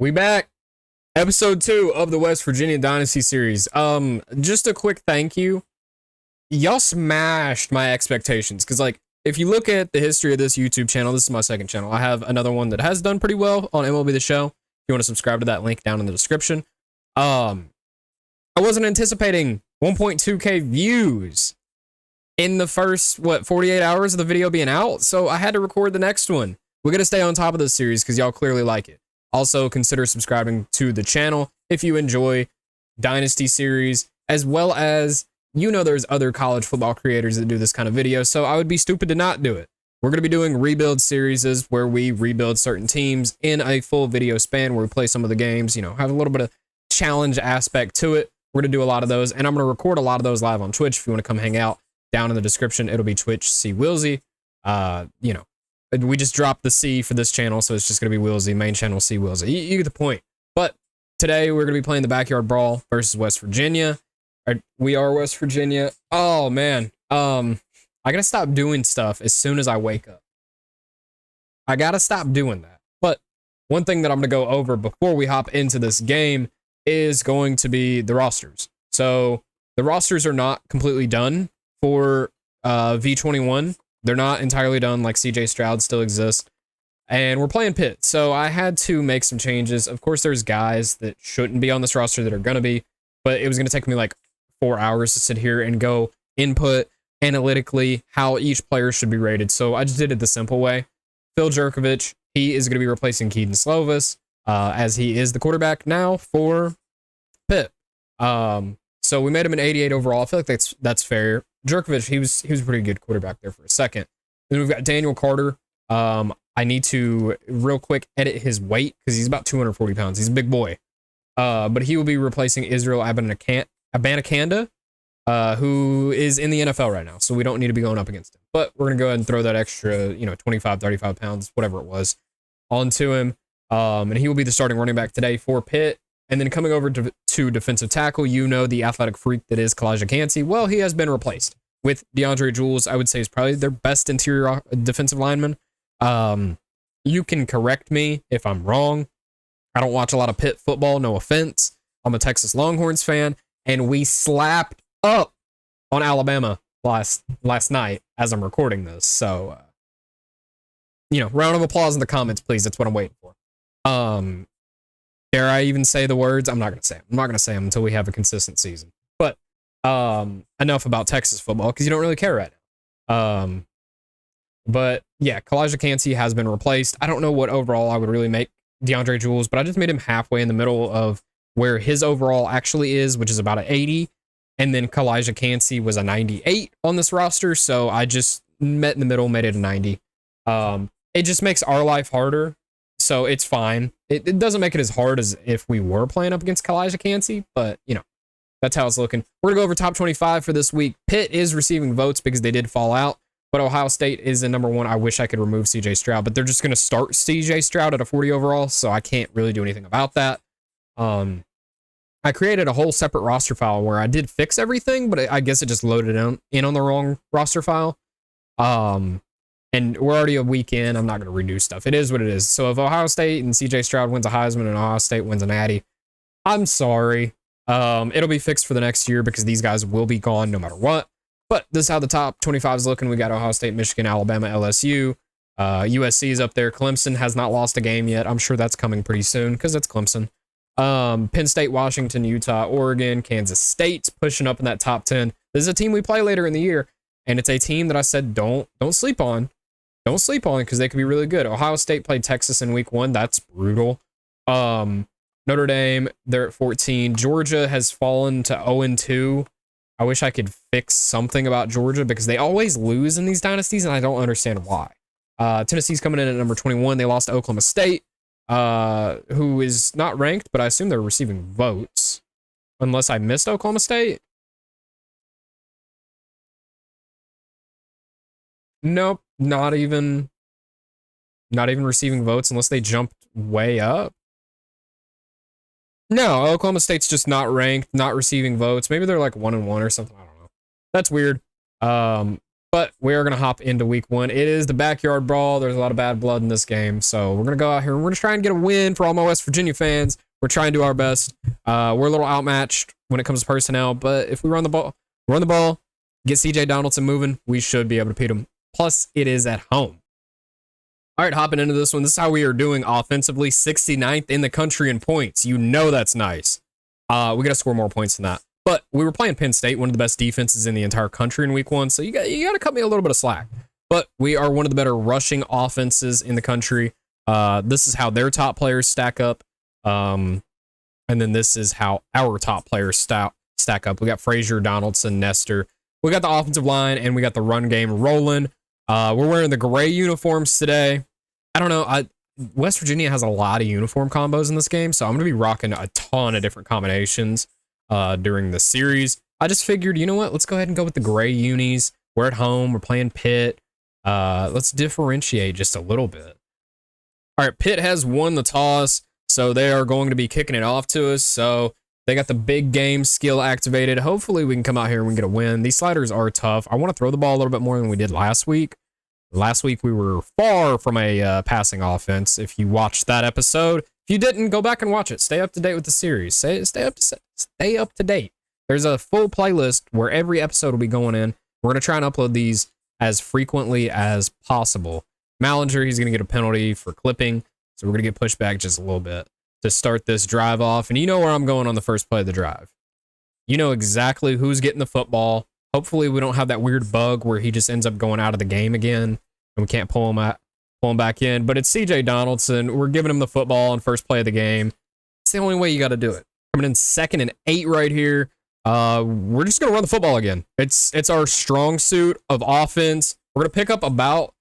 We back. Episode 2 of the West Virginia Dynasty series. Just a quick thank you. Y'all smashed my expectations. Because, like, if you look at the history of this YouTube channel, this is my second channel. I have another one that has done pretty well on MLB The Show. If you want to subscribe to that, link down in the description. I wasn't anticipating 1.2K views in the first, 48 hours of the video being out. So I had to record the next one. We're going to stay on top of this series because y'all clearly like it. Also, consider subscribing to the channel if you enjoy Dynasty series, as well as, there's other college football creators that do this kind of video, so I would be stupid to not do it. We're going to be doing rebuild series where we rebuild certain teams in a full video span where we play some of the games, have a little bit of challenge aspect to it. We're going to do a lot of those, and I'm going to record a lot of those live on Twitch. If you want to come hang out, down in the description, it'll be Twitch C Wilsey. We just dropped the C for this channel, so it's just going to be Wilsey, main channel C Wilsey. You get the point. But today we're going to be playing the Backyard Brawl versus West Virginia. We are West Virginia. Oh, man. I got to stop doing stuff as soon as I wake up. I got to stop doing that. But one thing that I'm going to go over before we hop into this game is going to be the rosters. So the rosters are not completely done for V21. They're not entirely done, like CJ Stroud still exists. And we're playing Pitt, so I had to make some changes. Of course, there's guys that shouldn't be on this roster that are going to be, but it was going to take me like 4 hours to sit here and go input analytically how each player should be rated. So I just did it the simple way. Phil Jerkovich, he is going to be replacing Keaton Slovis, as he is the quarterback now for Pitt. So we made him an 88 overall. I feel like that's fair. Jerkovich, he was a pretty good quarterback there for a second. Then we've got Daniel Carter. I need to real quick edit his weight because he's about 240 pounds. He's a big boy. But he will be replacing Israel Abanikanda, who is in the NFL right now. So we don't need to be going up against him. But we're going to go ahead and throw that extra, 25, 35 pounds, whatever it was, onto him. And he will be the starting running back today for Pitt. And then coming over to defensive tackle, the athletic freak that is Kalijah Cansey. Well, he has been replaced with DeAndre Jules. I would say is probably their best interior defensive lineman. You can correct me if I'm wrong. I don't watch a lot of Pitt football, no offense. I'm a Texas Longhorns fan, and we slapped up on Alabama last night as I'm recording this. So, round of applause in the comments, please. That's what I'm waiting for. Dare I even say the words? I'm not going to say them. I'm not going to say them until we have a consistent season. But enough about Texas football because you don't really care right now. But yeah, Kalijah Cansey has been replaced. I don't know what overall I would really make DeAndre Jules, but I just made him halfway in the middle of where his overall actually is, which is about an 80. And then Kalijah Cansey was a 98 on this roster. So I just met in the middle, made it a 90. It just makes our life harder. So it's fine. It doesn't make it as hard as if we were playing up against Kalijah Cansey, but, that's how it's looking. We're going to go over top 25 for this week. Pitt is receiving votes because they did fall out, but Ohio State is in number one. I wish I could remove CJ Stroud, but they're just going to start CJ Stroud at a 40 overall, so I can't really do anything about that. I created a whole separate roster file where I did fix everything, but I guess it just loaded in on the wrong roster file. And we're already a week in. I'm not going to redo stuff. It is what it is. So if Ohio State and CJ Stroud wins a Heisman and Ohio State wins a Natty, I'm sorry. It'll be fixed for the next year because these guys will be gone no matter what. But this is how the top 25 is looking. We got Ohio State, Michigan, Alabama, LSU. USC is up there. Clemson has not lost a game yet. I'm sure that's coming pretty soon because it's Clemson. Penn State, Washington, Utah, Oregon, Kansas State's pushing up in that top 10. This is a team we play later in the year, and it's a team that I said don't sleep on. Don't sleep on because they could be really good. Ohio State played Texas in week 1. That's brutal. Notre Dame, they're at 14. Georgia has fallen to 0-2. I wish I could fix something about Georgia because they always lose in these dynasties, and I don't understand why. Tennessee's coming in at number 21. They lost to Oklahoma State, who is not ranked, but I assume they're receiving votes. Unless I missed Oklahoma State. Nope, not even receiving votes unless they jumped way up. No, Oklahoma State's just not ranked, not receiving votes. Maybe they're like 1-1 or something. I don't know. That's weird. But we are going to hop into week 1. It is the backyard brawl. There's a lot of bad blood in this game. So we're going to go out here and we're going to try and get a win for all my West Virginia fans. We're trying to do our best. We're a little outmatched when it comes to personnel, but if we run the ball, get CJ Donaldson moving, we should be able to beat him. Plus, it is at home. All right, hopping into this one. This is how we are doing offensively. 69th in the country in points. You know that's nice. We got to score more points than that. But we were playing Penn State, one of the best defenses in the entire country in week 1, so you got to cut me a little bit of slack. But we are one of the better rushing offenses in the country. This is how their top players stack up. And then this is how our top players stack up. We got Frazier, Donaldson, Nestor. We got the offensive line, and we got the run game rolling. We're wearing the gray uniforms today. I don't know. West Virginia has a lot of uniform combos in this game, so I'm going to be rocking a ton of different combinations during the series. I just figured, you know what? Let's go ahead and go with the gray unis. We're at home. We're playing Pitt. Let's differentiate just a little bit. All right, Pitt has won the toss, so they are going to be kicking it off to us. So they got the big game skill activated. Hopefully we can come out here and we can get a win. These sliders are tough. I want to throw the ball a little bit more than we did last week. Last week we were far from a passing offense. If you watched that episode, if you didn't, go back and watch it. Stay up to date with the series. Stay up to date. There's a full playlist where every episode will be going in. We're going to try and upload these as frequently as possible. Mallinger, he's going to get a penalty for clipping, so we're going to get pushed back just a little bit to start this drive off. And you know where I'm going on the first play of the drive. You know exactly who's getting the football. Hopefully we don't have that weird bug where he just ends up going out of the game again and we can't pull him back in. But it's CJ Donaldson. We're giving him the football on first play of the game. It's the only way you got to do it. Coming in 2nd and 8 right here. We're just going to run the football again. It's our strong suit of offense. We're going to pick up about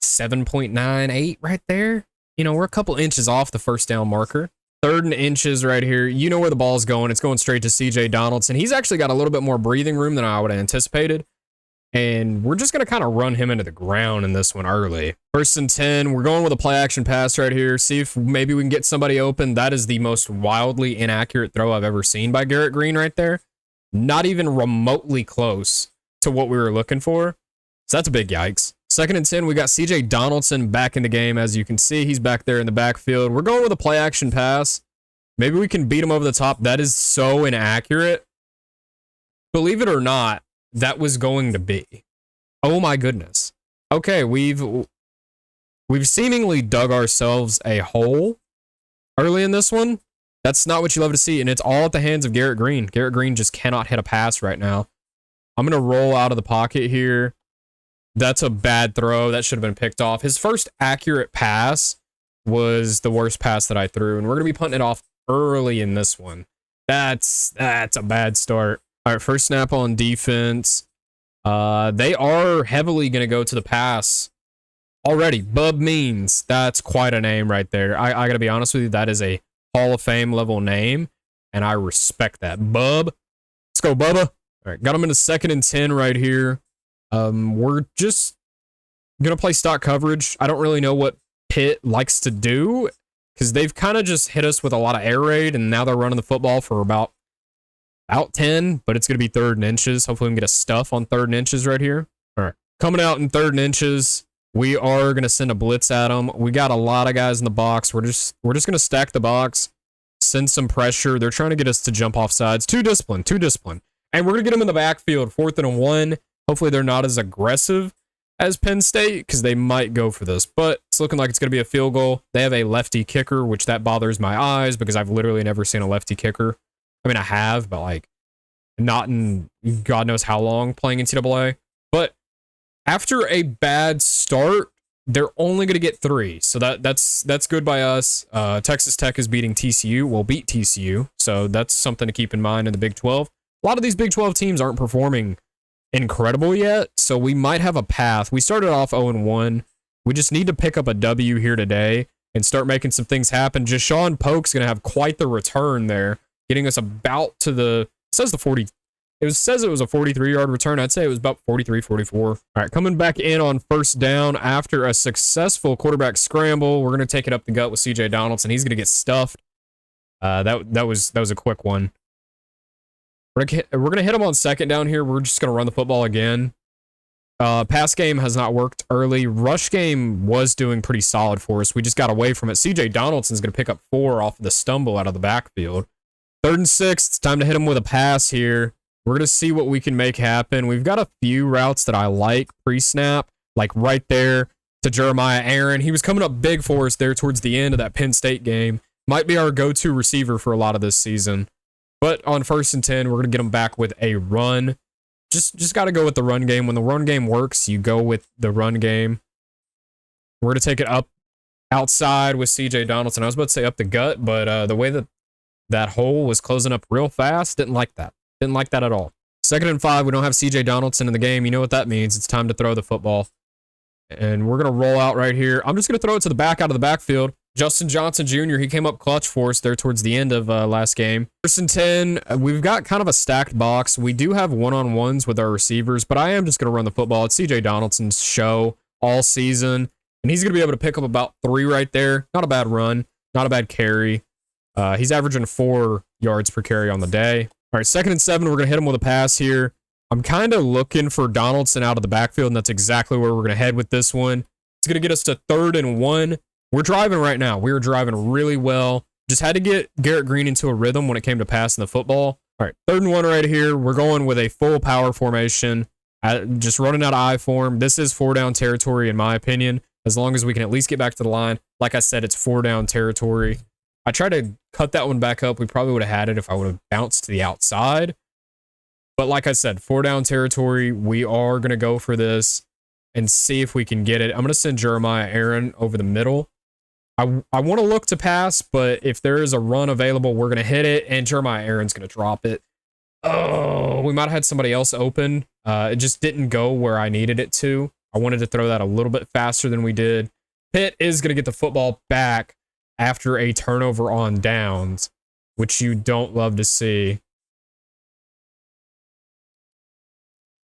7.98 right there. You know, we're a couple inches off the first down marker. 3rd and inches right here. You know where the ball's going. It's going straight to CJ Donaldson. He's actually got a little bit more breathing room than I would have anticipated. And we're just going to kind of run him into the ground in this one early. 1st and 10. We're going with a play action pass right here. See if maybe we can get somebody open. That is the most wildly inaccurate throw I've ever seen by Garrett Green right there. Not even remotely close to what we were looking for. So that's a big yikes. 2nd and 10, we got CJ Donaldson back in the game. As you can see, he's back there in the backfield. We're going with a play action pass. Maybe we can beat him over the top. That is so inaccurate. Believe it or not, that was going to be. Oh my goodness. Okay, we've seemingly dug ourselves a hole early in this one. That's not what you love to see, and it's all at the hands of Garrett Green. Garrett Green just cannot hit a pass right now. I'm going to roll out of the pocket here. That's a bad throw. That should have been picked off. His first accurate pass was the worst pass that I threw, and we're going to be punting it off early in this one. That's a bad start. All right, first snap on defense. They are heavily going to go to the pass already. Bub Means. That's quite a name right there. I got to be honest with you. That is a Hall of Fame level name, and I respect that. Bub. Let's go, Bubba. All right, got him into 2nd and 10 right here. We're just going to play stock coverage. I don't really know what Pitt likes to do because they've kind of just hit us with a lot of air raid, and now they're running the football for about 10, but it's going to be 3rd and inches. Hopefully we can get a stuff on 3rd and inches right here. All right, coming out in 3rd and inches. We are going to send a blitz at them. We got a lot of guys in the box. We're just going to stack the box, send some pressure. They're trying to get us to jump off sides. Too disciplined. And we're going to get them in the backfield, 4th and 1. Hopefully they're not as aggressive as Penn State because they might go for this, but it's looking like it's going to be a field goal. They have a lefty kicker, which that bothers my eyes because I've literally never seen a lefty kicker. I mean, I have, but like not in God knows how long playing NCAA. But after a bad start, they're only going to get 3. So that's good by us. Texas Tech is beating TCU. We'll beat TCU. So that's something to keep in mind in the Big 12. A lot of these Big 12 teams aren't performing incredible yet, so we might have a path. We started off 0-1. We just need to pick up a W here today and start making some things happen. Jashawn Polk's going to have quite the return there, getting us about to the, it says it was a 43-yard return. I'd say it was about 43, 44. All right, coming back in on 1st down after a successful quarterback scramble. We're going to take it up the gut with CJ Donaldson. He's going to get stuffed. That was a quick one. We're going to hit him on 2nd down here. We're just going to run the football again. Pass game has not worked early. Rush game was doing pretty solid for us. We just got away from it. CJ Donaldson's going to pick up 4 off of the stumble out of the backfield. 3rd and 6. It's time to hit him with a pass here. We're going to see what we can make happen. We've got a few routes that I like pre-snap, like right there to Jeremiah Aaron. He was coming up big for us there towards the end of that Penn State game. Might be our go-to receiver for a lot of this season. But on 1st and 10, we're going to get him back with a run. Just got to go with the run game. When the run game works, you go with the run game. We're going to take it up outside with CJ Donaldson. I was about to say up the gut, but the way that that hole was closing up real fast, didn't like that. Didn't like that at all. 2nd and 5, we don't have CJ Donaldson in the game. You know what that means. It's time to throw the football. And we're going to roll out right here. I'm just going to throw it to the back out of the backfield. Justin Johnson Jr., he came up clutch for us there towards the end of last game. 1st and 10, we've got kind of a stacked box. We do have one-on-ones with our receivers, but I am just going to run the football. It's CJ Donaldson's show all season, and he's going to be able to pick up about 3 right there. Not a bad run, not a bad carry. He's averaging 4 yards per carry on the day. All right, 2nd and 7, we're going to hit him with a pass here. I'm kind of looking for Donaldson out of the backfield, and that's exactly where we're going to head with this one. It's going to get us to 3rd and 1. We're driving right now. We were driving really well. Just had to get Garrett Green into a rhythm when it came to passing the football. All right, 3rd and 1 right here. We're going with a full power formation. Just running out of I form. This is 4-down territory, in my opinion, as long as we can at least get back to the line. Like I said, it's 4-down territory. I tried to cut that one back up. We probably would have had it if I would have bounced to the outside. But like I said, 4-down territory. We are going to go for this and see if we can get it. I'm going to send Jeremiah Aaron over the middle. I want to look to pass, but if there is a run available, we're going to hit it, and Jeremiah Aaron's going to drop it. Oh, we might have had somebody else open. It just didn't go where I needed it to. I wanted to throw that a little bit faster than we did. Pitt is going to get the football back after a turnover on downs, which you don't love to see.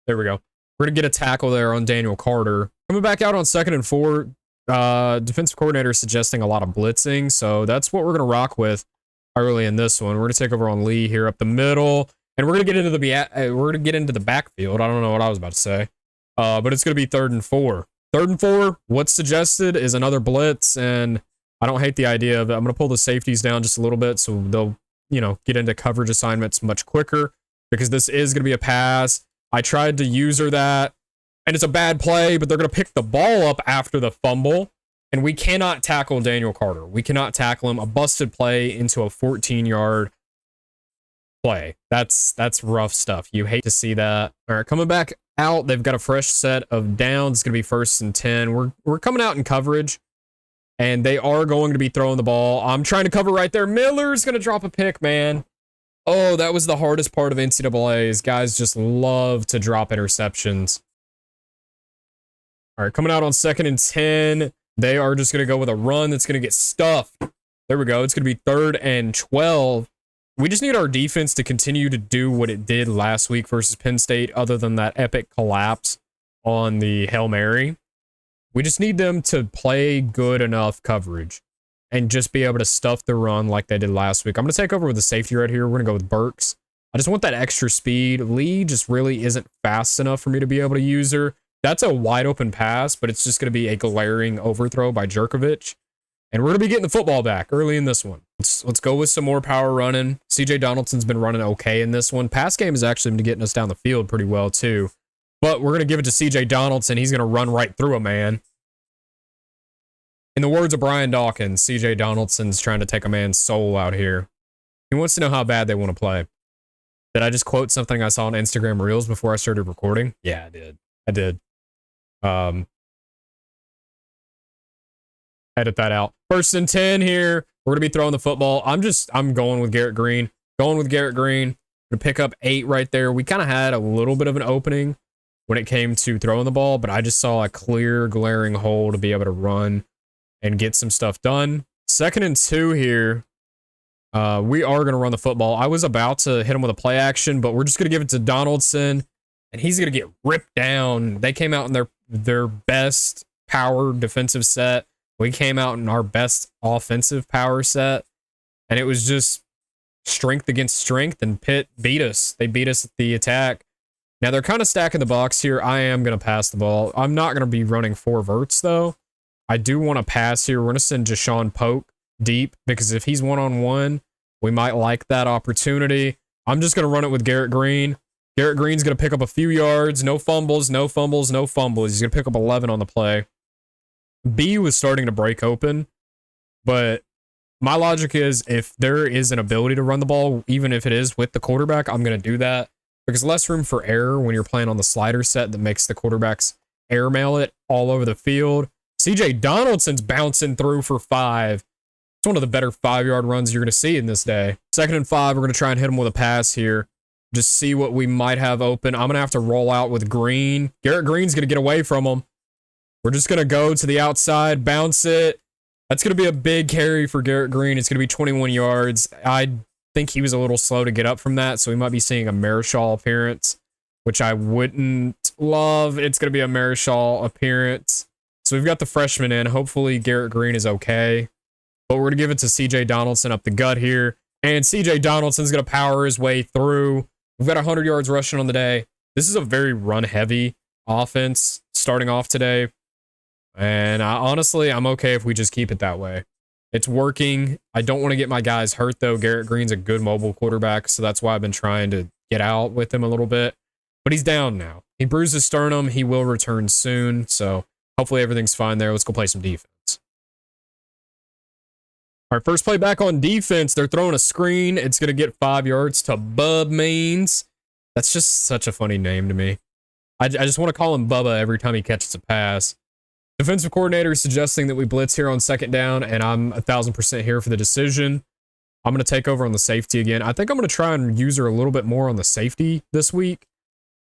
There we go. We're going to get a tackle there on Daniel Carter. Coming back out on 2nd and 4. Defensive coordinator suggesting a lot of blitzing, so that's what we're going to rock with early in this one. We're going to take over on Lee here up the middle, and we're going to get into the backfield. I don't know what I was about to say, but it's going to be 3rd and 4. 3rd and 4. What's suggested is another blitz, and I don't hate the idea of it. I'm going to pull the safeties down just a little bit so they'll, get into coverage assignments much quicker because this is going to be a pass. I tried to user that. And it's a bad play, but they're going to pick the ball up after the fumble. And we cannot tackle Daniel Carter. We cannot tackle him. A busted play into a 14-yard play. That's rough stuff. You hate to see that. All right, coming back out, they've got a fresh set of downs. It's going to be 1st and 10. We're coming out in coverage, and they are going to be throwing the ball. I'm trying to cover right there. Miller's going to drop a pick, man. Oh, that was the hardest part of NCAAs. Guys just love to drop interceptions. All right, coming out on 2nd and 10, they are just going to go with a run that's going to get stuffed. There we go. It's going to be 3rd and 12. We just need our defense to continue to do what it did last week versus Penn State, other than that epic collapse on the Hail Mary. We just need them to play good enough coverage and just be able to stuff the run like they did last week. I'm going to take over with the safety right here. We're going to go with Burks. I just want that extra speed. Lee just really isn't fast enough for me to be able to use her. That's a wide open pass, but it's just going to be a glaring overthrow by Jerkovich. And we're going to be getting the football back early in this one. Let's go with some more power running. CJ Donaldson's been running okay in this one. Pass game has actually been getting us down the field pretty well too. But we're going to give it to CJ Donaldson. He's going to run right through a man. In the words of Brian Dawkins, CJ Donaldson's trying to take a man's soul out here. He wants to know how bad they want to play. Did I just quote something I saw on Instagram Reels before I started recording? Yeah, I did. Edit that out. 1st and 10 here. We're going to be throwing the football. I'm going with Garrett Green. Going to pick up 8 right there. We kind of had a little bit of an opening when it came to throwing the ball, but I just saw a clear, glaring hole to be able to run and get some stuff done. 2nd and 2 here. We are going to run the football. I was about to hit him with a play action, but we're just going to give it to Donaldson, and he's going to get ripped down. They came out in their best power defensive set. We came out in our best offensive power set, and it was just strength against strength, and Pitt beat us. They beat us at the attack. Now, they're kind of stacking the box here. I am going to pass the ball. I'm not going to be running 4 verts, though. I do want to pass here. We're going to send Jashawn Polk deep because if he's one-on-one, we might like that opportunity. I'm just going to run it with Garrett Green. Garrett Green's going to pick up a few yards. No fumbles, no fumbles, no fumbles. He's going to pick up 11 on the play. B was starting to break open, but my logic is if there is an ability to run the ball, even if it is with the quarterback, I'm going to do that because less room for error when you're playing on the slider set that makes the quarterbacks airmail it all over the field. CJ Donaldson's bouncing through for 5. It's one of the better 5-yard runs you're going to see in this day. 2nd and 5, we're going to try and hit him with a pass here. Just see what we might have open. I'm going to have to roll out with Green. Garrett Green's going to get away from him. We're just going to go to the outside, bounce it. That's going to be a big carry for Garrett Green. It's going to be 21 yards. I think he was a little slow to get up from that, so we might be seeing a Marischal appearance, which I wouldn't love. It's going to be a Marischal appearance. So we've got the freshman in. Hopefully Garrett Green is okay. But we're going to give it to CJ Donaldson up the gut here. And CJ Donaldson's going to power his way through. We've got 100 yards rushing on the day. This is a very run-heavy offense starting off today. And honestly, I'm okay if we just keep it that way. It's working. I don't want to get my guys hurt, though. Garrett Green's a good mobile quarterback, so that's why I've been trying to get out with him a little bit. But he's down now. He bruised his sternum. He will return soon, so hopefully everything's fine there. Let's go play some defense. All right, first play back on defense. They're throwing a screen. It's going to get 5 yards to Bub Means. That's just such a funny name to me. I just want to call him Bubba every time he catches a pass. Defensive coordinator is suggesting that we blitz here on 2nd down, and I'm 1,000% here for the decision. I'm going to take over on the safety again. I think I'm going to try and use her a little bit more on the safety this week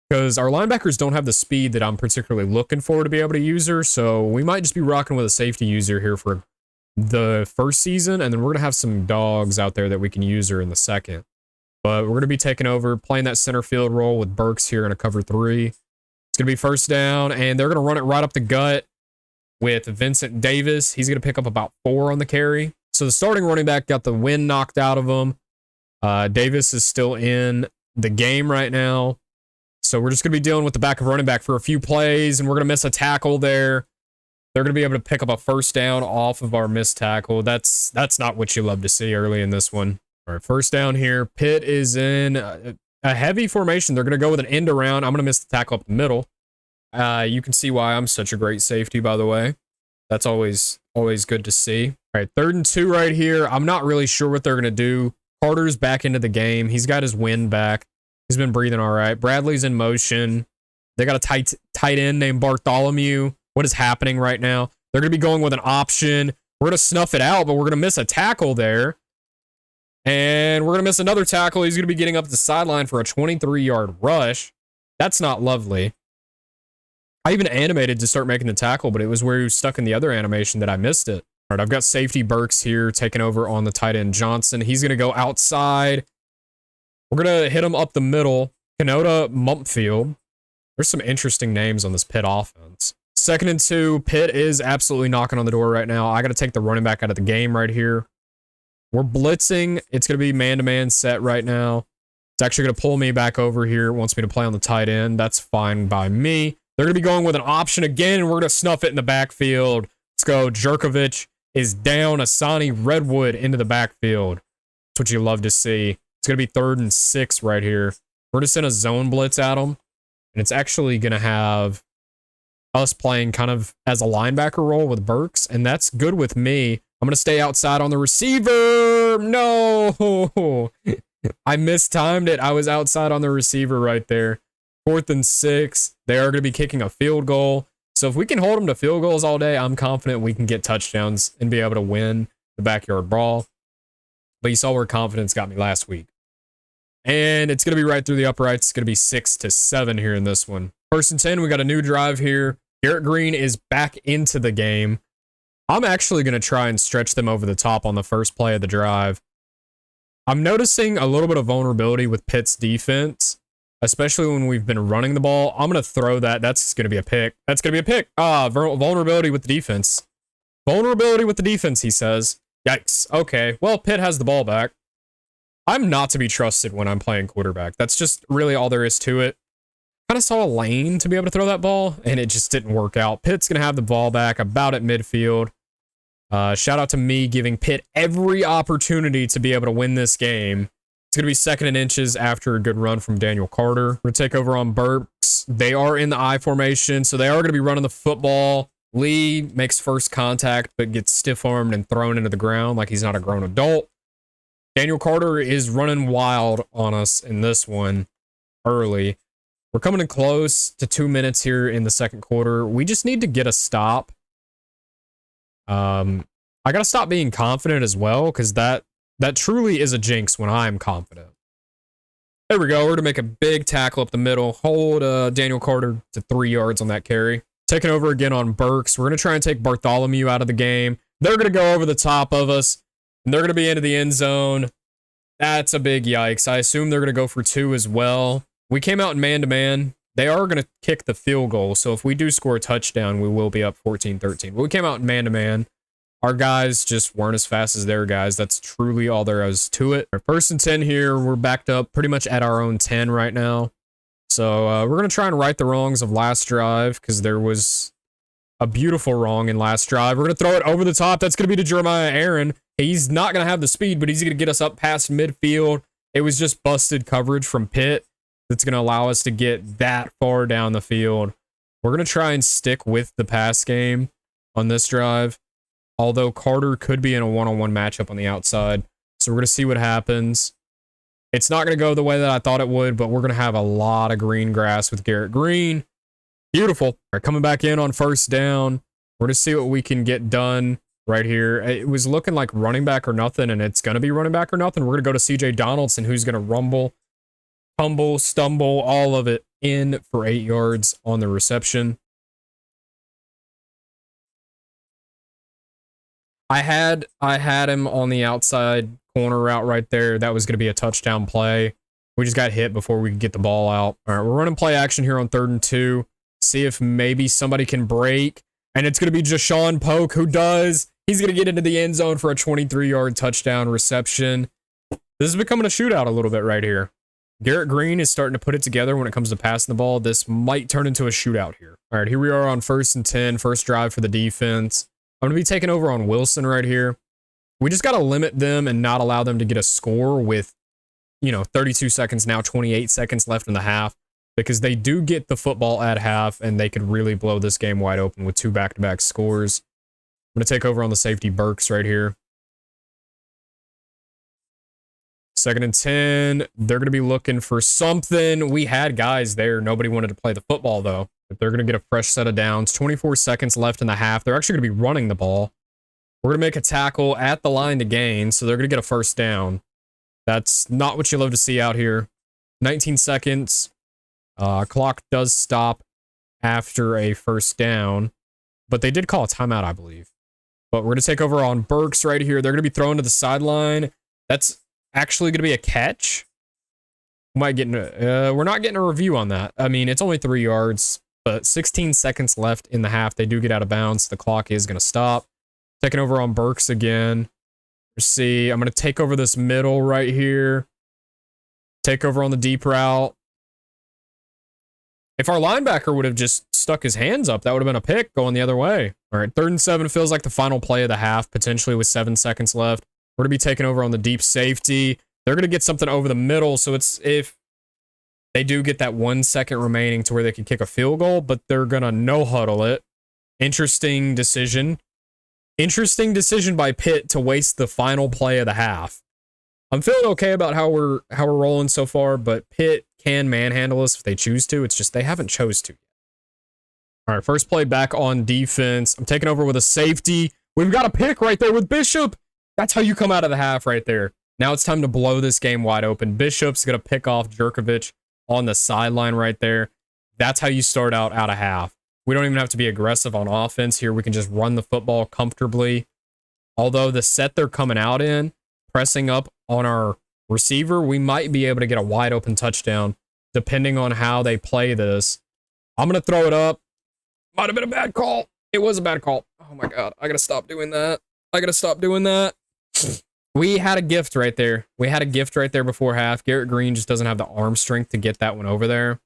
because our linebackers don't have the speed that I'm particularly looking for to be able to use her, so we might just be rocking with a safety user here for the first season, and then we're going to have some dogs out there that we can use her in the second. But we're going to be taking over, playing that center field role with Burks here in a cover 3. It's going to be 1st down, and they're going to run it right up the gut with Vincent Davis. He's going to pick up about 4 on the carry. So the starting running back got the wind knocked out of him. Davis is still in the game right now. So we're just going to be dealing with the backup running back for a few plays, and we're going to miss a tackle there. They're going to be able to pick up a 1st down off of our missed tackle. That's not what you love to see early in this one. All right, 1st down here. Pitt is in a heavy formation. They're going to go with an end around. I'm going to miss the tackle up the middle. You can see why I'm such a great safety, by the way. That's always good to see. All right, 3rd and 2 right here. I'm not really sure what they're going to do. Carter's back into the game. He's got his wind back. He's been breathing all right. Bradley's in motion. They got a tight end named Bartholomew. What is happening right now? They're going to be going with an option. We're going to snuff it out, but we're going to miss a tackle there. And we're going to miss another tackle. He's going to be getting up the sideline for a 23-yard rush. That's not lovely. I even animated to start making the tackle, but it was where he was stuck in the other animation that I missed it. All right, I've got safety Burks here taking over on the tight end Johnson. He's going to go outside. We're going to hit him up the middle. Canota Mumpfield. There's some interesting names on this Pitt offense. 2nd and 2. Pitt is absolutely knocking on the door right now. I got to take the running back out of the game right here. We're blitzing. It's going to be man-to-man set right now. It's actually going to pull me back over here. It wants me to play on the tight end. That's fine by me. They're going to be going with an option again, and we're going to snuff it in the backfield. Let's go. Jerkovich is down. Asani Redwood into the backfield. That's what you love to see. It's going to be 3rd and 6 right here. We're going to send a zone blitz at them, and it's actually going to have us playing kind of as a linebacker role with Burks, and that's good with me. I'm going to stay outside on the receiver. No! I mistimed it. I was outside on the receiver right there. 4th and 6. They are going to be kicking a field goal. So if we can hold them to field goals all day, I'm confident we can get touchdowns and be able to win the backyard brawl. But you saw where confidence got me last week. And it's going to be right through the uprights. It's going to be 6-7 here in this one. 1st and 10, we got a new drive here. Garrett Green is back into the game. I'm actually going to try and stretch them over the top on the first play of the drive. I'm noticing a little bit of vulnerability with Pitt's defense, especially when we've been running the ball. I'm going to throw that. That's going to be a pick. That's going to be a pick. Vulnerability with the defense. Vulnerability with the defense, he says. Yikes. Okay, well, Pitt has the ball back. I'm not to be trusted when I'm playing quarterback. That's just really all there is to it. Kind of saw a lane to be able to throw that ball, and it just didn't work out. Pitt's going to have the ball back about at midfield. Shout out to me giving Pitt every opportunity to be able to win this game. It's going to be 2nd and inches after a good run from Daniel Carter. We're going to take over on Burks. They are in the I formation, so they are going to be running the football. Lee makes first contact, but gets stiff-armed and thrown into the ground like he's not a grown adult. Daniel Carter is running wild on us in this one early. We're coming in close to 2 minutes here in the second quarter. We just need to get a stop. I got to stop being confident as well, because that truly is a jinx when I'm confident. There we go. We're going to make a big tackle up the middle. Hold Daniel Carter to 3 yards on that carry. Taking over again on Burks. We're going to try and take Bartholomew out of the game. They're going to go over the top of us, and they're going to be into the end zone. That's a big yikes. I assume they're going to go for 2 as well. We came out in man-to-man. They are going to kick the field goal, so if we do score a touchdown, we will be up 14-13. But we came out in man-to-man. Our guys just weren't as fast as their guys. That's truly all there is to it. Our 1st and 10 here. We're backed up pretty much at our own 10 right now. So we're going to try and right the wrongs of last drive, because there was a beautiful wrong in last drive. We're going to throw it over the top. That's going to be to Jeremiah Aaron. He's not going to have the speed, but he's going to get us up past midfield. It was just busted coverage from Pitt that's going to allow us to get that far down the field. We're going to try and stick with the pass game on this drive. Although Carter could be in a one-on-one matchup on the outside. So we're going to see what happens. It's not going to go the way that I thought it would, but we're going to have a lot of green grass with Garrett Green. Beautiful. All right, coming back in on 1st down. We're going to see what we can get done right here. It was looking like running back or nothing, and it's going to be running back or nothing. We're going to go to CJ Donaldson, who's going to rumble, tumble, stumble, all of it in for 8 yards on the reception. I had him on the outside corner route right there. That was going to be a touchdown play. We just got hit before we could get the ball out. All right, we're running play action here on 3rd and 2. See if maybe somebody can break. And it's going to be Jashawn Polk who does. He's going to get into the end zone for a 23-yard touchdown reception. This is becoming a shootout a little bit right here. Garrett Green is starting to put it together when it comes to passing the ball. This might turn into a shootout here. All right, here we are on 1st and 10. First drive for the defense. I'm going to be taking over on Wilson right here. We just got to limit them and not allow them to get a score with, 32 seconds now, 28 seconds left in the half, because they do get the football at half and they could really blow this game wide open with 2 back-to-back scores. I'm going to take over on the safety Burks right here. 2nd and 10. They're going to be looking for something. We had guys there. Nobody wanted to play the football, though. But they're going to get a fresh set of downs. 24 seconds left in the half. They're actually going to be running the ball. We're going to make a tackle at the line to gain, so they're going to get a 1st down. That's not what you love to see out here. 19 seconds. Clock does stop after a 1st down, but they did call a timeout, I believe. But we're going to take over on Burks right here. They're going to be thrown to the sideline. That's actually going to be a catch. We're not getting a review on that. I mean, it's only 3 yards. But 16 seconds left in the half. They do get out of bounds. The clock is going to stop. Taking over on Burks again. Let's see. I'm going to take over this middle right here. Take over on the deep route. If our linebacker would have just stuck his hands up, that would have been a pick going the other way. All right, 3rd and 7 feels like the final play of the half, potentially with 7 seconds left. We're going to be taking over on the deep safety. They're going to get something over the middle, so it's if they do get that 1 second remaining to where they can kick a field goal, but they're going to no-huddle it. Interesting decision. Interesting decision by Pitt to waste the final play of the half. I'm feeling okay about how we're rolling so far, but Pitt can manhandle us if they choose to. It's just they haven't chose to yet. All right, first play back on defense. I'm taking over with a safety. We've got a pick right there with Bishop. That's how you come out of the half right there. Now it's time to blow this game wide open. Bishop's going to pick off Jerkovich on the sideline right there. That's how you start out of half. We don't even have to be aggressive on offense here. We can just run the football comfortably. Although the set they're coming out in, pressing up on our receiver, we might be able to get a wide open touchdown depending on how they play this. I'm going to throw it up. Might have been a bad call. It was a bad call. Oh my God. I got to stop doing that. We had a gift right there. Garrett Green just doesn't have the arm strength to get that one over there.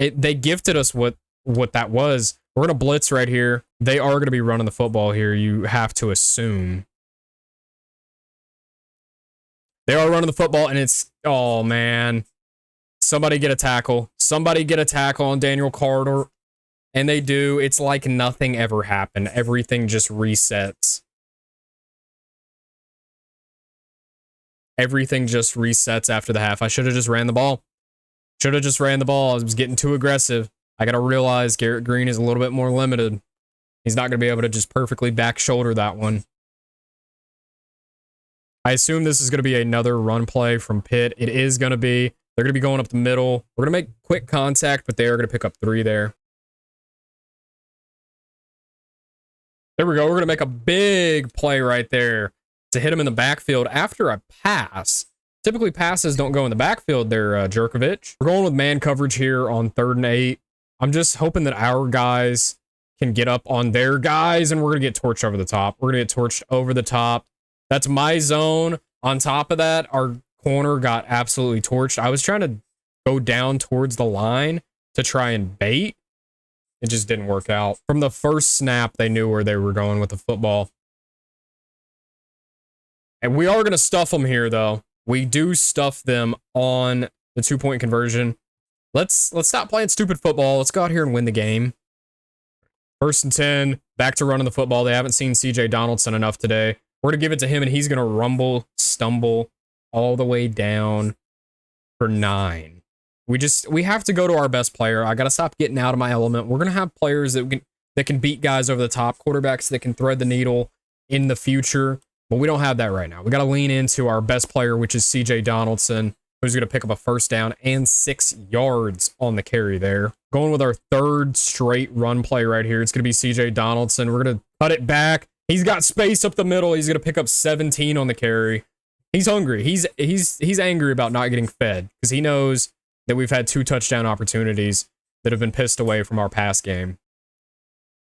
They gifted us what that was. We're going to blitz right here. They are going to be running the football here, you have to assume. They are running the football, and it's... Oh, man. Somebody get a tackle. Somebody get a tackle on Daniel Carter. And they do. It's like nothing ever happened. Everything just resets. Everything just resets after the half. I should have just ran the ball. Should have just ran the ball. I was getting too aggressive. I got to realize Garrett Green is a little bit more limited. He's not going to be able to just perfectly back shoulder that one. I assume this is going to be another run play from Pitt. It is going to be. They're going to be going up the middle. We're going to make quick contact, but they are going to pick up 3 there. There we go. We're going to make a big play right there to hit him in the backfield after a pass. Typically, passes don't go in the backfield there, Jerkovich. We're going with man coverage here on 3rd and 8. I'm just hoping that our guys can get up on their guys, and we're going to get torched over the top. We're going to get torched over the top. That's my zone. On top of that, our corner got absolutely torched. I was trying to go down towards the line to try and bait. It just didn't work out. From the first snap, they knew where they were going with the football. And we are going to stuff them here, though. We do stuff them on the 2-point conversion. Let's stop playing stupid football. Let's go out here and win the game. 1st and 10. Back to running the football. They haven't seen CJ Donaldson enough today. We're going to give it to him, and he's going to rumble, stumble all the way down for 9. We have to go to our best player. I got to stop getting out of my element. We're going to have players that can beat guys over the top, quarterbacks that can thread the needle in the future. But we don't have that right now. We got to lean into our best player, which is CJ Donaldson, who's going to pick up a 1st down and 6 yards on the carry there. Going with our 3rd straight run play right here. It's going to be CJ Donaldson. We're going to cut it back. He's got space up the middle. He's going to pick up 17 on the carry. He's hungry. He's angry about not getting fed because he knows that we've had 2 touchdown opportunities that have been pissed away from our pass game.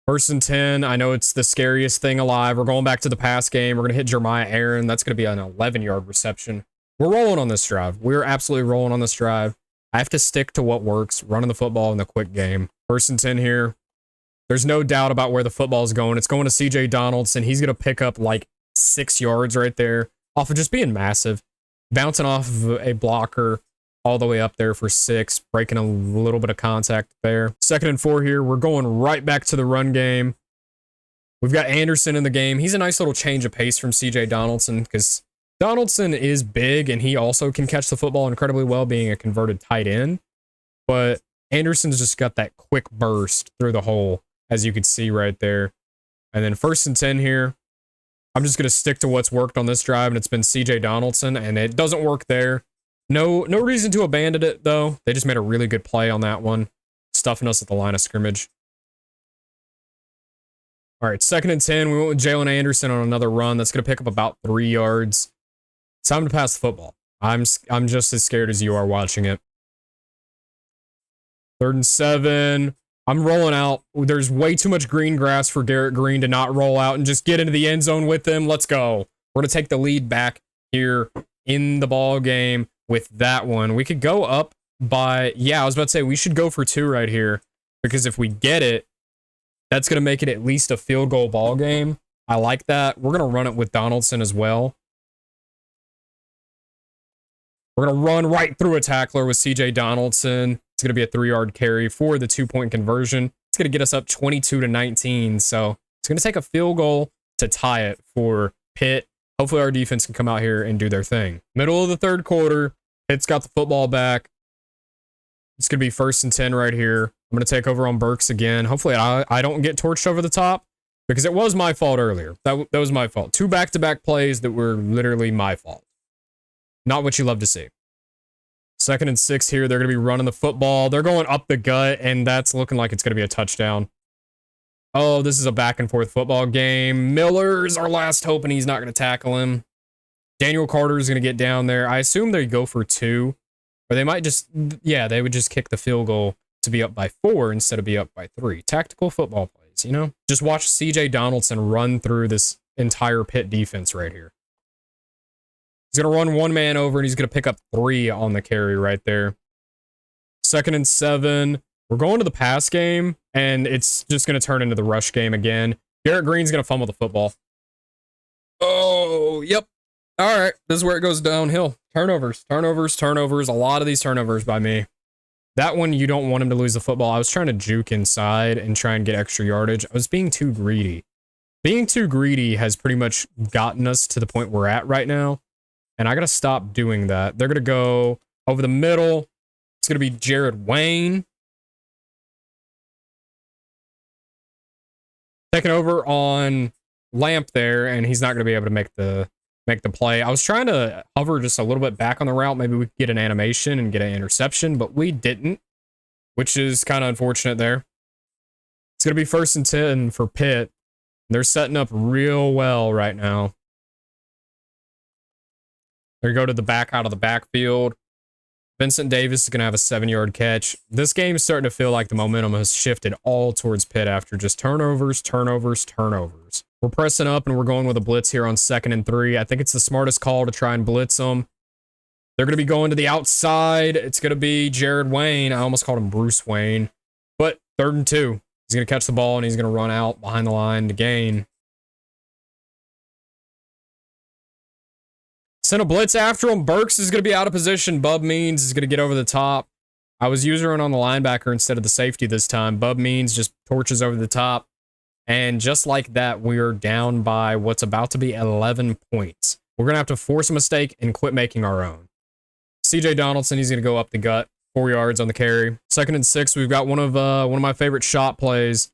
1st and 10. I know it's the scariest thing alive. We're going back to the pass game. We're going to hit Jeremiah Aaron. That's going to be an 11-yard reception. We're rolling on this drive. We're absolutely rolling on this drive. I have to stick to what works, running the football in the quick game. 1st and 10 here. There's no doubt about where the football is going. It's going to CJ Donaldson. He's going to pick up like 6 yards right there off of just being massive. Bouncing off of a blocker all the way up there for 6, breaking a little bit of contact there. 2nd and 4 here. We're going right back to the run game. We've got Anderson in the game. He's a nice little change of pace from CJ Donaldson because Donaldson is big and he also can catch the football incredibly well being a converted tight end. But Anderson's just got that quick burst through the hole, as you can see right there. And then 1st and 10 here. I'm just going to stick to what's worked on this drive, and it's been CJ Donaldson, and it doesn't work there. No reason to abandon it, though. They just made a really good play on that one, stuffing us at the line of scrimmage. All right, 2nd and 10. We went with Jalen Anderson on another run. That's going to pick up about 3 yards. It's time to pass the football. I'm just as scared as you are watching it. 3rd and 7. I'm rolling out. There's way too much green grass for Garrett Green to not roll out and just get into the end zone with them. Let's go. We're going to take the lead back here in the ball game with that one. We could go up by... Yeah, I was about to say we should go for 2 right here because if we get it, that's going to make it at least a field goal ball game. I like that. We're going to run it with Donaldson as well. We're going to run right through a tackler with CJ Donaldson. It's going to be a 3-yard carry for the 2-point conversion. It's going to get us up 22-19. So it's going to take a field goal to tie it for Pitt. Hopefully our defense can come out here and do their thing. Middle of the 3rd quarter. Pitt's got the football back. It's going to be 1st and 10 right here. I'm going to take over on Burks again. Hopefully I don't get torched over the top because it was my fault earlier. That was my fault. 2 back-to-back plays that were literally my fault. Not what you love to see. 2nd and 6 here. They're going to be running the football. They're going up the gut, and that's looking like it's going to be a touchdown. Oh, this is a back-and-forth football game. Miller's our last hope, and he's not going to tackle him. Daniel Carter is going to get down there. I assume they go for 2. Or they might just... Yeah, they would just kick the field goal to be up by 4 instead of be up by 3. Tactical football plays, you know? Just watch CJ Donaldson run through this entire Pitt defense right here. He's going to run one man over, and he's going to pick up 3 on the carry right there. 2nd and 7. We're going to the pass game, and it's just going to turn into the rush game again. Garrett Green's going to fumble the football. Oh, yep. All right, this is where it goes downhill. Turnovers, turnovers, turnovers. A lot of these turnovers by me. That one, you don't want him to lose the football. I was trying to juke inside and try and get extra yardage. I was being too greedy. Being too greedy has pretty much gotten us to the point we're at right now. And I got to stop doing that. They're going to go over the middle. It's going to be Jared Wayne. Taking over on Lamp there, and he's not going to be able to make the play. I was trying to hover just a little bit back on the route. Maybe we could get an animation and get an interception, but we didn't, which is kind of unfortunate there. It's going to be 1st and 10 for Pitt. They're setting up real well right now. They're going to go to the back out of the backfield. Vincent Davis is going to have a 7-yard catch. This game is starting to feel like the momentum has shifted all towards Pitt after just turnovers, turnovers, turnovers. We're pressing up and we're going with a blitz here on 2nd and 3. I think it's the smartest call to try and blitz them. They're going to be going to the outside. It's going to be Jared Wayne. I almost called him Bruce Wayne. But 3rd and 2. He's going to catch the ball and he's going to run out behind the line to gain. Send a blitz after him. Burks is going to be out of position. Bub Means is going to get over the top. I was using it on the linebacker instead of the safety this time. Bub Means just torches over the top. And just like that, we are down by what's about to be 11 points. We're going to have to force a mistake and quit making our own. CJ Donaldson, he's going to go up the gut. 4 yards on the carry. 2nd and 6, we've got one of my favorite shot plays.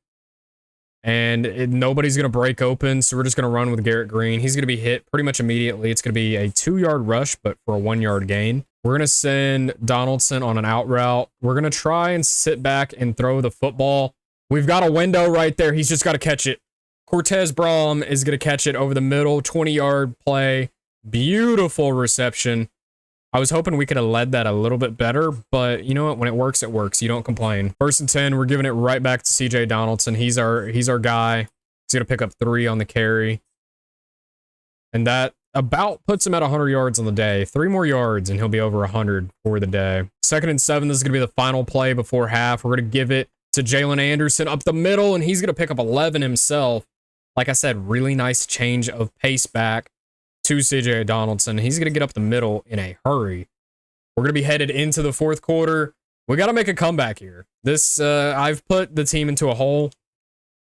And nobody's going to break open, so we're just going to run with Garrett Green. He's going to be hit pretty much immediately. It's going to be a 2-yard rush, but for a 1-yard gain. We're going to send Donaldson on an out route. We're going to try and sit back and throw the football. We've got a window right there. He's just got to catch it. Cortez Braum is going to catch it over the middle. 20-yard play. Beautiful reception. I was hoping we could have led that a little bit better, but you know what? When it works, it works. You don't complain. 1st and 10, we're giving it right back to CJ Donaldson. He's our guy. He's going to pick up 3 on the carry. And that about puts him at 100 yards on the day. 3 more yards, and he'll be over 100 for the day. 2nd and 7, this is going to be the final play before half. We're going to give it to Jalen Anderson up the middle, and he's going to pick up 11 himself. Like I said, really nice change of pace back to CJ Donaldson. He's going to get up the middle in a hurry. We're going to be headed into the 4th quarter. We got to make a comeback here. This, I've put the team into a hole.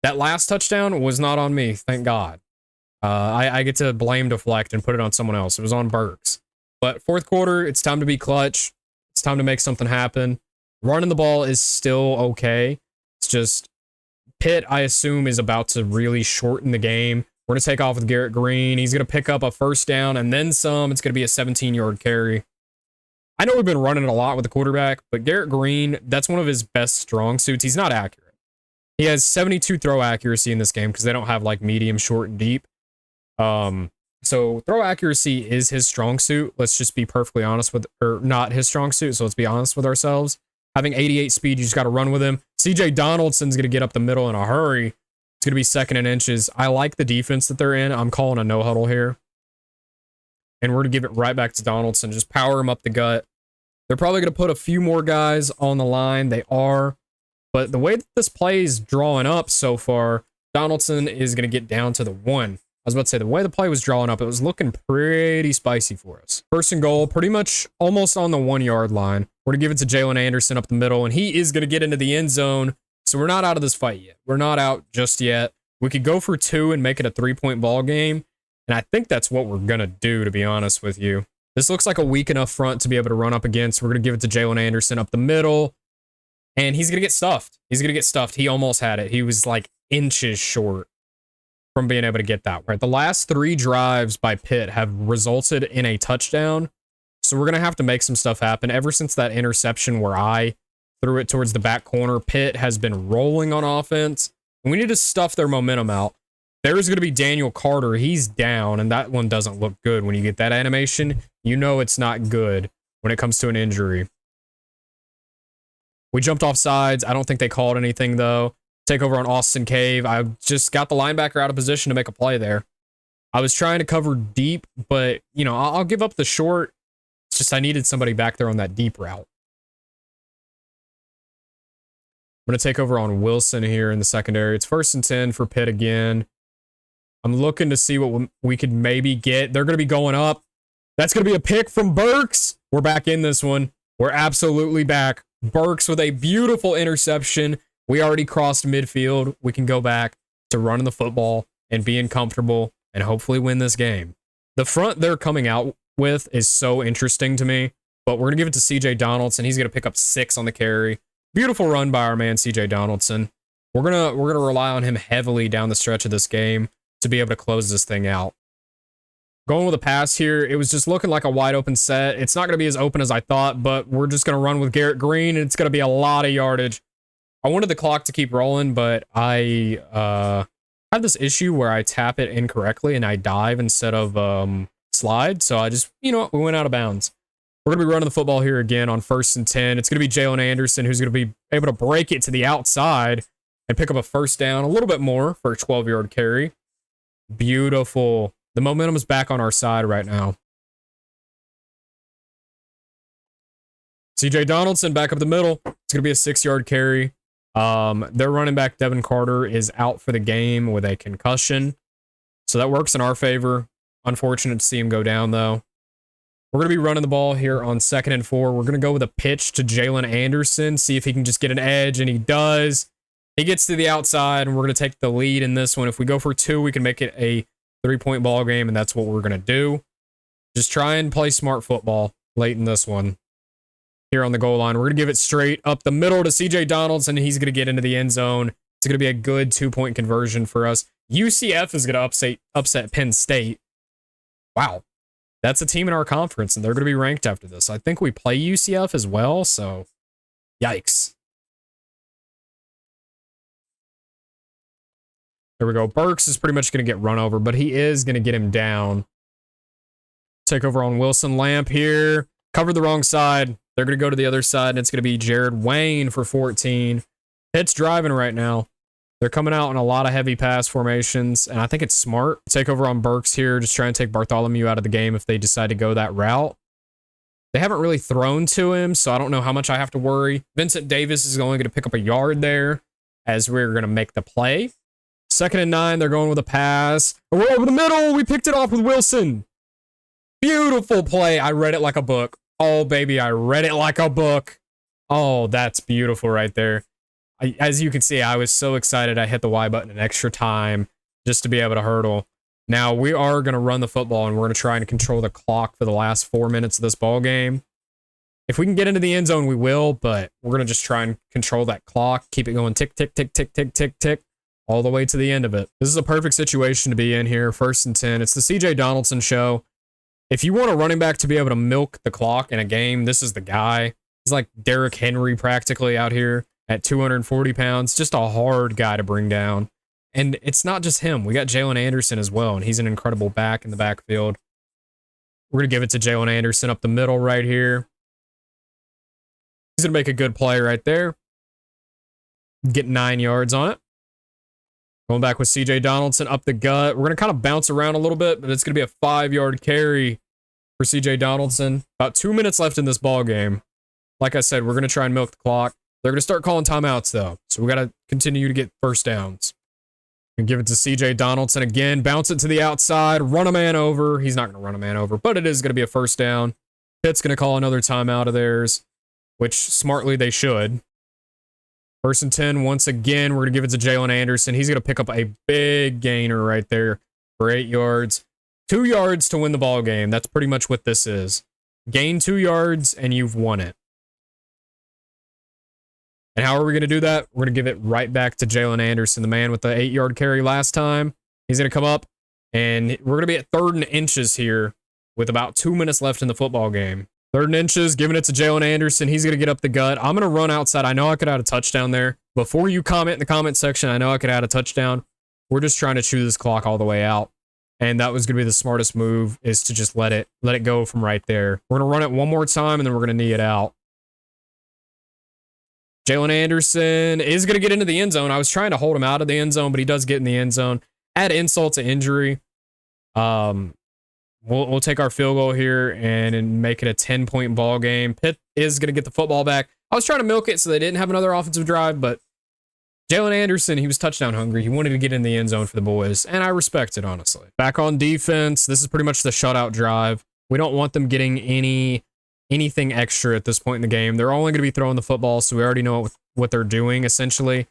That last touchdown was not on me, thank God. I get to blame deflect and put it on someone else. It was on Burks. But 4th quarter, it's time to be clutch. It's time to make something happen. Running the ball is still okay. It's just Pitt, I assume, is about to really shorten the game. We're going to take off with Garrett Green. He's going to pick up a 1st down and then some. It's going to be a 17-yard carry. I know we've been running it a lot with the quarterback, but Garrett Green, that's one of his best strong suits. He's not accurate. He has 72 throw accuracy in this game because they don't have like medium, short, and deep. So throw accuracy is his strong suit. Let's just be perfectly honest with, or not his strong suit. So let's be honest with ourselves. Having 88 speed, you just got to run with him. CJ Donaldson's going to get up the middle in a hurry. It's going to be 2nd and inches. I like the defense that they're in. I'm calling a no huddle here. And we're going to give it right back to Donaldson. Just power him up the gut. They're probably going to put a few more guys on the line. They are. But the way that this play is drawing up so far, Donaldson is going to get down to the 1. I was about to say, the way the play was drawing up, it was looking pretty spicy for us. 1st and goal, pretty much almost on the 1-yard line. We're going to give it to Jalen Anderson up the middle, and he is going to get into the end zone. So we're not out of this fight yet. We're not out just yet. We could go for 2 and make it a 3-point ball game. And I think that's what we're going to do, to be honest with you. This looks like a weak enough front to be able to run up against. We're going to give it to Jalen Anderson up the middle. And he's going to get stuffed. He's going to get stuffed. He almost had it. He was like inches short from being able to get that right. The last 3 drives by Pitt have resulted in a touchdown. So we're going to have to make some stuff happen. Ever since that interception where I threw it towards the back corner, Pitt has been rolling on offense. And we need to stuff their momentum out. There's going to be Daniel Carter. He's down, and that one doesn't look good. When you get that animation, you know it's not good when it comes to an injury. We jumped off sides. I don't think they called anything, though. Take over on Austin Cave. I just got the linebacker out of position to make a play there. I was trying to cover deep, but, you know, I'll give up the short. It's just I needed somebody back there on that deep route. I'm going to take over on Wilson here in the secondary. It's 1st and 10 for Pitt again. I'm looking to see what we could maybe get. They're going to be going up. That's going to be a pick from Burks. We're back in this one. We're absolutely back. Burks with a beautiful interception. We already crossed midfield. We can go back to running the football and being comfortable and hopefully win this game. The front they're coming out with is so interesting to me, but we're going to give it to CJ Donaldson. He's going to pick up 6 on the carry. Beautiful run by our man CJ Donaldson. We're going to rely on him heavily down the stretch of this game to be able to close this thing out. Going with a pass here, it was just looking like a wide open set. It's not going to be as open as I thought, but we're just going to run with Garrett Green, and it's going to be a lot of yardage. I wanted the clock to keep rolling, but I have this issue where I tap it incorrectly and I dive instead of slide. So I just, you know what, we went out of bounds. We're going to be running the football here again on 1st and 10. It's going to be Jalen Anderson who's going to be able to break it to the outside and pick up a 1st down, a little bit more for a 12-yard carry. Beautiful. The momentum is back on our side right now. CJ Donaldson back up the middle. It's going to be a 6-yard carry. Their running back, Devin Carter, is out for the game with a concussion. So that works in our favor. Unfortunate to see him go down, though. We're going to be running the ball here on 2nd and 4. We're going to go with a pitch to Jalen Anderson, see if he can just get an edge, and he does. He gets to the outside, and we're going to take the lead in this one. If we go for 2, we can make it a 3-point ball game, and that's what we're going to do. Just try and play smart football late in this one. Here on the goal line, we're going to give it straight up the middle to CJ Donaldson. He's going to get into the end zone. It's going to be a good 2-point conversion for us. UCF is going to upset Penn State. Wow. That's a team in our conference, and they're going to be ranked after this. I think we play UCF as well, so yikes. There we go. Burks is pretty much going to get run over, but he is going to get him down. Take over on Wilson Lamp here. Covered the wrong side. They're going to go to the other side, and it's going to be Jared Wayne for 14. Pitt's driving right now. They're coming out in a lot of heavy pass formations, and I think it's smart. Take over on Burks here. Just try and take Bartholomew out of the game if they decide to go that route. They haven't really thrown to him, so I don't know how much I have to worry. Vincent Davis is only going to pick up a yard there as we're going to make the play. 2nd and 9, they're going with a pass. We're over the middle. We picked it off with Wilson. Beautiful play. I read it like a book. Oh, baby, I read it like a book. Oh, that's beautiful right there. As you can see, I was so excited I hit the Y button an extra time just to be able to hurdle. Now, we are going to run the football, and we're going to try and control the clock for the last 4 minutes of this ball game. If we can get into the end zone, we will, but we're going to just try and control that clock, keep it going tick, tick, tick, tick, tick, tick, tick, all the way to the end of it. This is a perfect situation to be in here, 1st and 10. It's the CJ Donaldson show. If you want a running back to be able to milk the clock in a game, this is the guy. He's like Derrick Henry practically out here at 240 pounds. Just a hard guy to bring down. And it's not just him. We got Jalen Anderson as well, and he's an incredible back in the backfield. We're going to give it to Jalen Anderson up the middle right here. He's going to make a good play right there. Get 9 yards on it. Going back with CJ Donaldson up the gut. We're going to kind of bounce around a little bit, but it's going to be a 5-yard carry for CJ Donaldson. About 2 minutes left in this ball game. Like I said, we're going to try and milk the clock. They're going to start calling timeouts, though, so we got to continue to get 1st downs. And give it to CJ Donaldson again. Bounce it to the outside. Run a man over. He's not going to run a man over, but it is going to be a 1st down. Pitt's going to call another timeout of theirs, which smartly they should. 1st and 10, once again, we're going to give it to Jalen Anderson. He's going to pick up a big gainer right there for 8 yards. 2 yards to win the ball game. That's pretty much what this is. Gain 2 yards, and you've won it. And how are we going to do that? We're going to give it right back to Jalen Anderson, the man with the 8-yard carry last time. He's going to come up, and we're going to be at 3rd and inches here with about 2 minutes left in the football game. 3rd and inches, giving it to Jalen Anderson. He's going to get up the gut. I'm going to run outside. I know I could add a touchdown there. Before you comment in the comment section, I know I could add a touchdown. We're just trying to chew this clock all the way out. And that was going to be the smartest move, is to just let it go from right there. We're going to run it one more time, and then we're going to knee it out. Jalen Anderson is going to get into the end zone. I was trying to hold him out of the end zone, but he does get in the end zone. Add insult to injury. We'll take our field goal here and make it a 10-point ball game. Pitt is going to get the football back. I was trying to milk it so they didn't have another offensive drive, but Jalen Anderson, he was touchdown hungry. He wanted to get in the end zone for the boys, and I respect it, honestly. Back on defense, this is pretty much the shutout drive. We don't want them getting anything extra at this point in the game. They're only going to be throwing the football, so we already know what they're doing, essentially.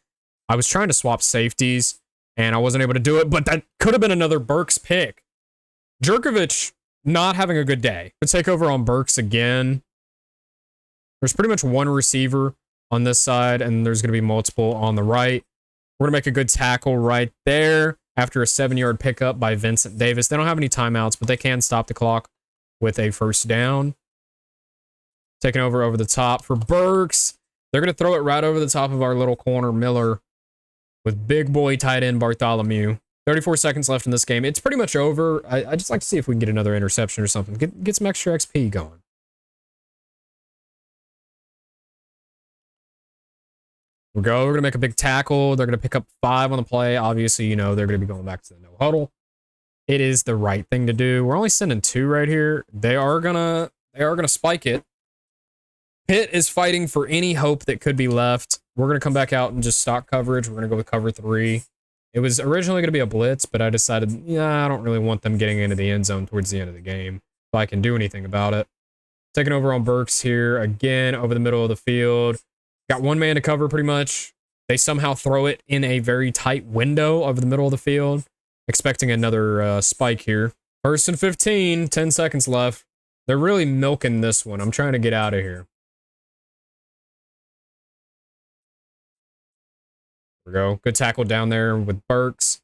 I was trying to swap safeties, and I wasn't able to do it, but that could have been another Burks pick. Jerkovich not having a good day. Let's take over on Burks again. There's pretty much one receiver on this side, and there's going to be multiple on the right. We're going to make a good tackle right there after a 7-yard pickup by Vincent Davis. They don't have any timeouts, but they can stop the clock with a first down. Taking over the top for Burks. They're going to throw it right over the top of our little corner, Miller, with big boy tight end Bartholomew. 34 seconds left in this game. It's pretty much over. I just like to see if we can get another interception or something. Get some extra XP going. We're going to make a big tackle. They're going to pick up 5 on the play. Obviously, you know, they're going to be going back to the no huddle. It is the right thing to do. We're only sending 2 right here. They are going to spike it. Pitt is fighting for any hope that could be left. We're going to come back out and just stock coverage. We're going to go with cover 3. It was originally going to be a blitz, but I decided, yeah, I don't really want them getting into the end zone towards the end of the game if I can do anything about it. Taking over on Burks here again over the middle of the field. Got one man to cover pretty much. They somehow throw it in a very tight window over the middle of the field. Expecting another spike here. 1st and 15, 10 seconds left. They're really milking this one. I'm trying to get out of here. There we go. Good tackle down there with Burks.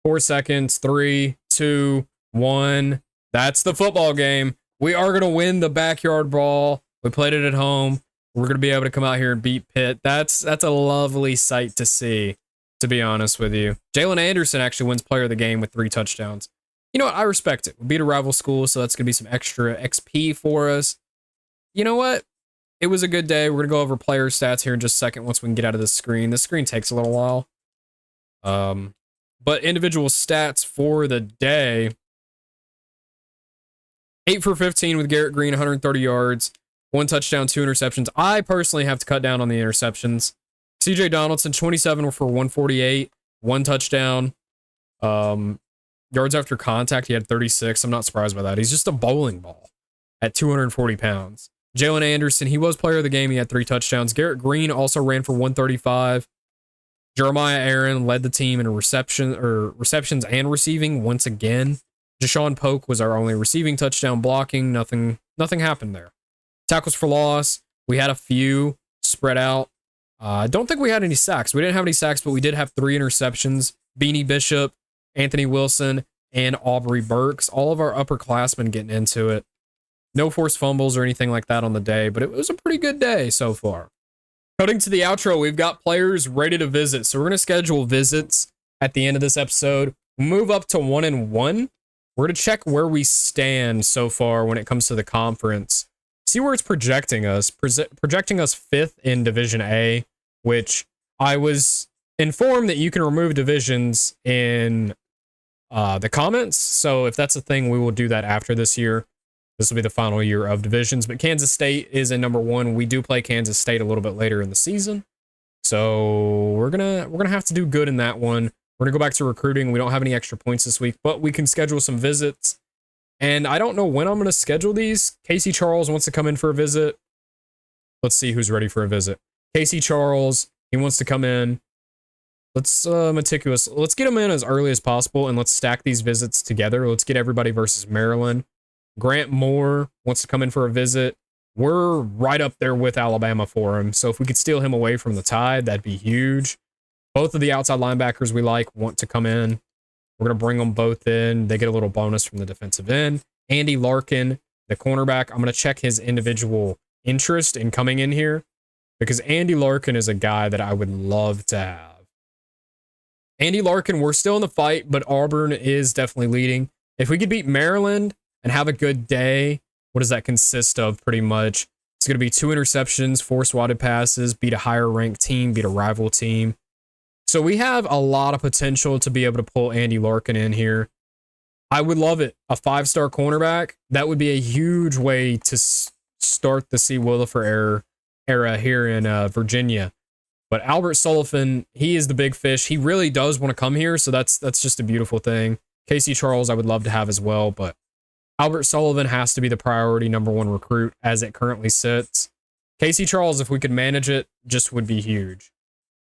4 seconds. 3, 2, 1. That's the football game. We are going to win the backyard brawl. We played it at home. We're going to be able to come out here and beat Pitt. That's a lovely sight to see, to be honest with you. Jalen Anderson actually wins player of the game with 3 touchdowns. You know what? I respect it. We beat a rival school, so that's going to be some extra XP for us. You know what? It was a good day. We're going to go over player stats here in just a second once we can get out of this screen. This screen takes a little while. But individual stats for the day. 8 for 15 with Garrett Green, 130 yards. 1 touchdown, 2 interceptions. I personally have to cut down on the interceptions. CJ Donaldson, 27 for 148. 1 touchdown. Yards after contact, he had 36. I'm not surprised by that. He's just a bowling ball at 240 pounds. Jalen Anderson, he was player of the game. He had 3 touchdowns. Garrett Green also ran for 135. Jeremiah Aaron led the team in receptions and receiving once again. Deshaun Polk was our only receiving touchdown. Blocking, nothing happened there. Tackles for loss, we had a few spread out. I don't think we had any sacks. We didn't have any sacks, but we did have 3 interceptions. Beanie Bishop, Anthony Wilson, and Aubrey Burks. All of our upperclassmen getting into it. No forced fumbles or anything like that on the day, but it was a pretty good day so far. Cutting to the outro, we've got players ready to visit. So we're going to schedule visits at the end of this episode. Move up to 1-1. We're going to check where we stand so far when it comes to the conference. See where it's projecting us. Projecting us 5th in Division A, which I was informed that you can remove divisions in the comments. So if that's a thing, we will do that after this year. This will be the final year of divisions, but Kansas State is in number 1. We do play Kansas State a little bit later in the season. So we're gonna have to do good in that one. We're gonna go back to recruiting. We don't have any extra points this week, but we can schedule some visits. And I don't know when I'm gonna schedule these. Casey Charles wants to come in for a visit. Let's see who's ready for a visit. Casey Charles, he wants to come in. Let's meticulous. Let's get him in as early as possible, and let's stack these visits together. Let's get everybody versus Maryland. Grant Moore wants to come in for a visit. We're right up there with Alabama for him. So if we could steal him away from the Tide, that'd be huge. Both of the outside linebackers we like want to come in. We're going to bring them both in. They get a little bonus from the defensive end. Andy Larkin, the cornerback, I'm going to check his individual interest in coming in here because Andy Larkin is a guy that I would love to have. Andy Larkin, we're still in the fight, but Auburn is definitely leading. If we could beat Maryland and have a good day, what does that consist of pretty much? It's going to be 2 interceptions, 4 swatted passes, beat a higher ranked team, beat a rival team. So we have a lot of potential to be able to pull Andy Larkin in here. I would love it. A 5-star cornerback. That would be a huge way to start the C. Willifer era here in Virginia. But Albert Sullivan, he is the big fish. He really does want to come here, so that's just a beautiful thing. Casey Charles, I would love to have as well, but Albert Sullivan has to be the priority #1 recruit as it currently sits. Casey Charles, if we could manage it, just would be huge.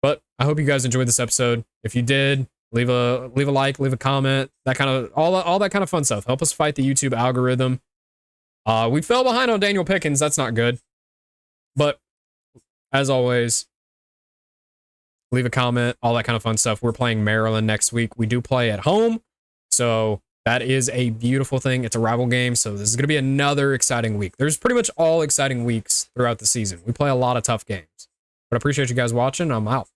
But I hope you guys enjoyed this episode. If you did, leave a like, leave a comment, that kind of all that kind of fun stuff. Help us fight the YouTube algorithm. We fell behind on Daniel Pickens. That's not good. But as always, leave a comment, all that kind of fun stuff. We're playing Maryland next week. We do play at home, so that is a beautiful thing. It's a rival game, so this is going to be another exciting week. There's pretty much all exciting weeks throughout the season. We play a lot of tough games. But I appreciate you guys watching. I'm out.